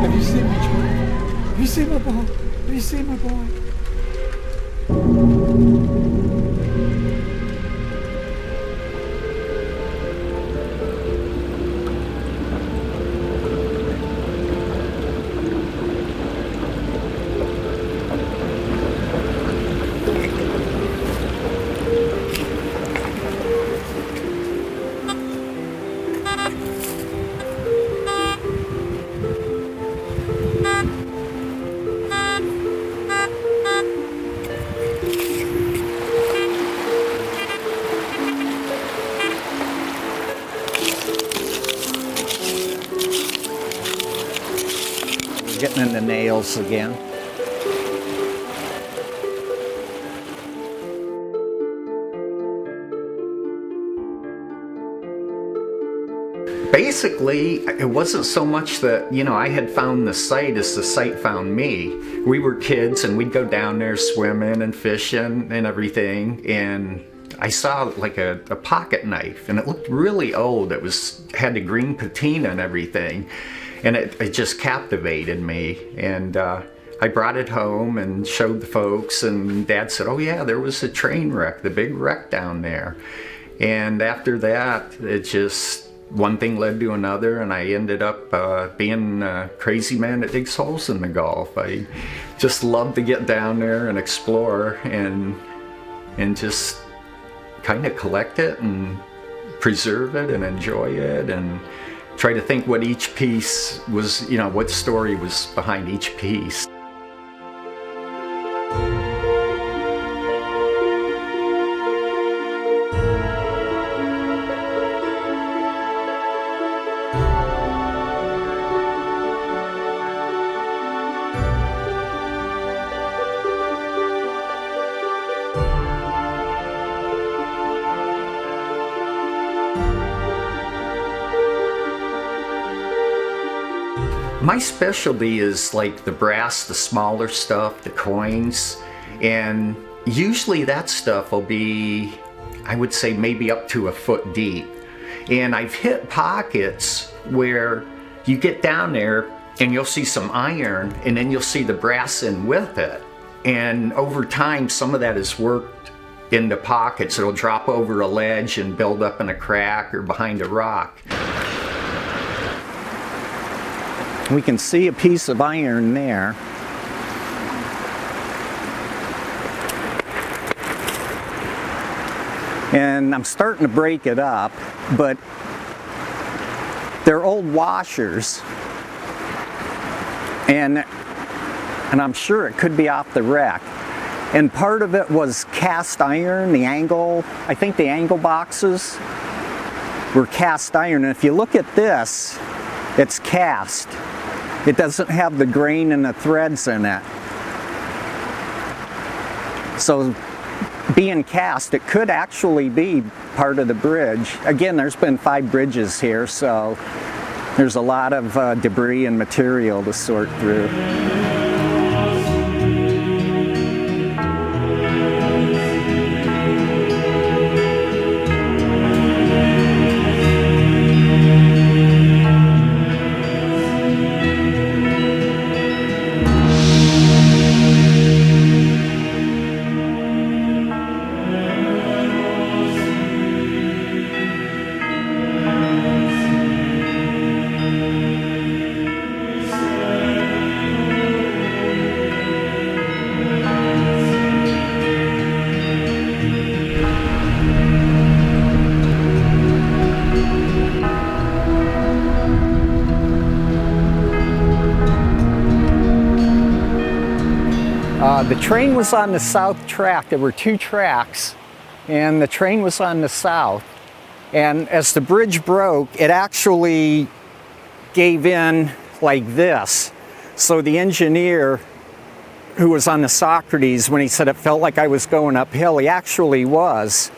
Have you seen me, Joy? Have you seen my boy? Have you seen my boy? Getting in the nails again. Basically, it wasn't so much that, I had found the site as the site found me. We were kids and we'd go down there swimming and fishing and everything, and I saw like a pocket knife, and it looked really old. It had the green patina and everything. And it just captivated me, and I brought it home and showed the folks, and Dad said, oh yeah, there was a train wreck, the big wreck down there. And after that, it just, one thing led to another, and I ended up being a crazy man that digs holes in the Gulf. I just love to get down there and explore and just kind of collect it and preserve it and enjoy it, and try to think what each piece was, what story was behind each piece. My specialty is like the brass, the smaller stuff, the coins, and usually that stuff will be, I would say, maybe up to a foot deep. And I've hit pockets where you get down there and you'll see some iron, and then you'll see the brass in with it. And over time, some of that is worked into pockets. It'll drop over a ledge and build up in a crack or behind a rock. We can see a piece of iron there. And I'm starting to break it up, but they're old washers. And I'm sure it could be off the wreck. And part of it was cast iron, the angle, I think the angle boxes were cast iron. And if you look at this, it's cast. It doesn't have the grain and the threads in it. So being cast, it could actually be part of the bridge. Again, there's been 5 bridges here, so there's a lot of debris and material to sort through. The train was on the south track. There were 2 tracks, and the train was on the south. And as the bridge broke, it actually gave in like this. So the engineer who was on the Socrates, when he said it felt like I was going uphill, he actually was.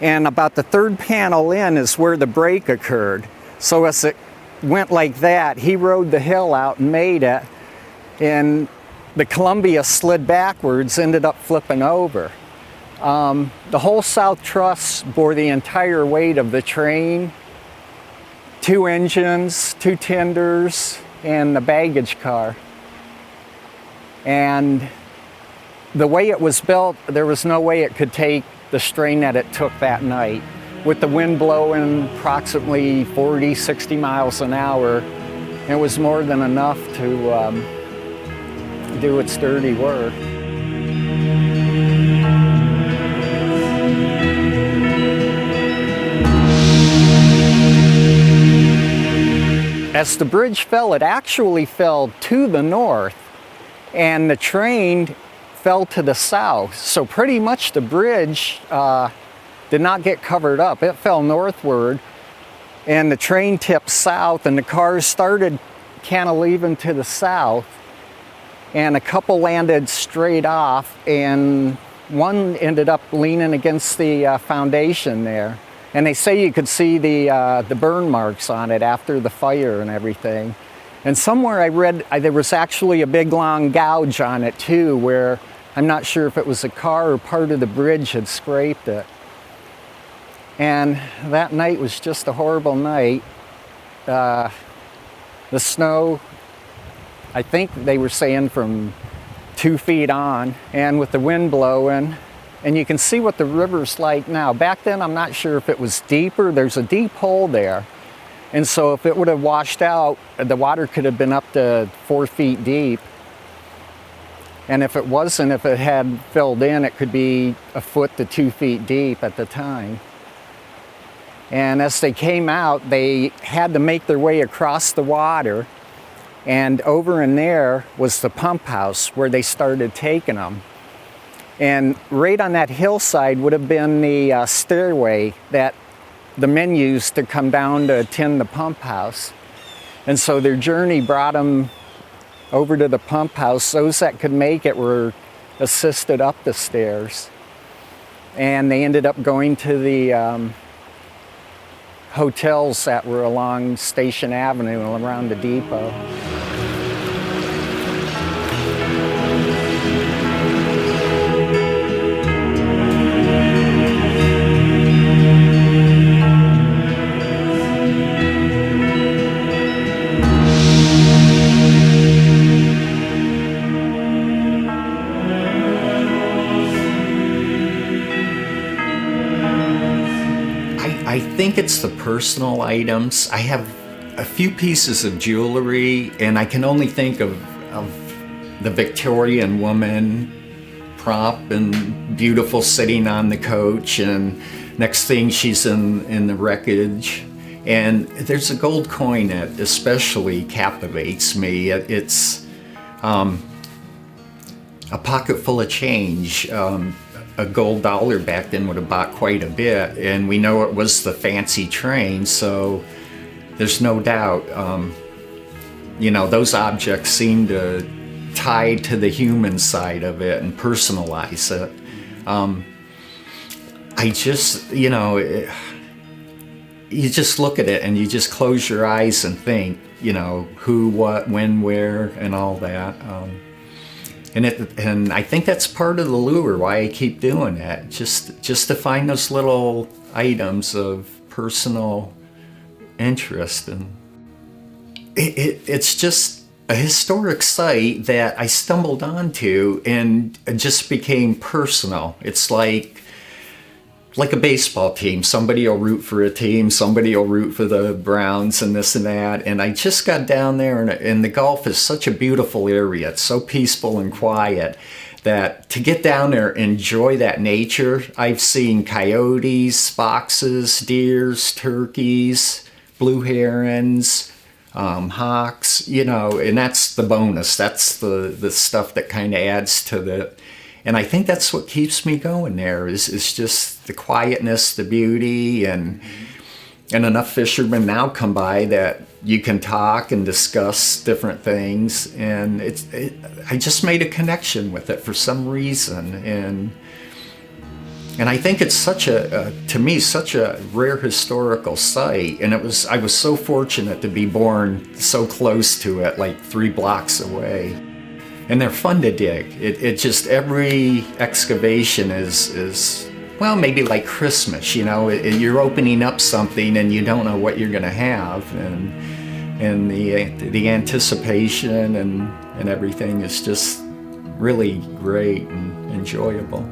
And about the third panel in is where the break occurred. So as it went like that, he rode the hill out and made it, and the Columbia slid backwards, ended up flipping over. The whole south truss bore the entire weight of the train, 2 engines, 2 tenders, and the baggage car. And the way it was built, there was no way it could take the strain that it took that night. With the wind blowing approximately 40, 60 miles an hour, it was more than enough to do its dirty work. As the bridge fell, it actually fell to the north, and the train fell to the south. So pretty much the bridge did not get covered up. It fell northward, and the train tipped south, and the cars started cantilevering to the south, and a couple landed straight off, and one ended up leaning against the foundation there. And they say you could see the burn marks on it after the fire and everything. And somewhere I read there was actually a big long gouge on it too, where I'm not sure if it was a car or part of the bridge had scraped it. And that night was just a horrible night. The snow, I think they were saying from 2 feet on, and with the wind blowing, and you can see what the river's like now. Back then, I'm not sure if it was deeper. There's a deep hole there. And so if it would have washed out, the water could have been up to 4 feet deep. And if it wasn't, if it had filled in, it could be 1 foot to 2 feet deep at the time. And as they came out, they had to make their way across the water. And over in there was the pump house where they started taking them. And right on that hillside would have been the stairway that the men used to come down to attend the pump house. And so their journey brought them over to the pump house. Those that could make it were assisted up the stairs. And they ended up going to the hotels that were along Station Avenue and around the depot. I think it's the personal items. I have a few pieces of jewelry, and I can only think of the Victorian woman prop and beautiful sitting on the coach, and next thing she's in the wreckage. And there's a gold coin that especially captivates me. It's a pocket full of change. A gold dollar back then would have bought quite a bit, and we know it was the fancy train, so there's no doubt, those objects seem to tie to the human side of it and personalize it. I just, you just look at it and you just close your eyes and think, who, what, when, where, and all that. And I think that's part of the lure, why I keep doing that, just to find those little items of personal interest. And it's just a historic site that I stumbled onto and it just became personal. It's like a baseball team. Somebody will root for a team, somebody will root for the Browns and this and that. And I just got down there, and the Gulf is such a beautiful area. It's so peaceful and quiet that to get down there, enjoy that nature. I've seen coyotes, foxes, deers, turkeys, blue herons, hawks, and that's the bonus. That's the stuff that kind of adds to the. And I think that's what keeps me going there is just the quietness, the beauty, and enough fishermen now come by that you can talk and discuss different things. And I just made a connection with it for some reason. And And I think it's such to me, such a rare historical site. And I was so fortunate to be born so close to it, like 3 blocks away. And they're fun to dig. It just, every excavation is well, maybe like Christmas, you know, you're opening up something and you don't know what you're going to have. And the anticipation and everything is just really great and enjoyable.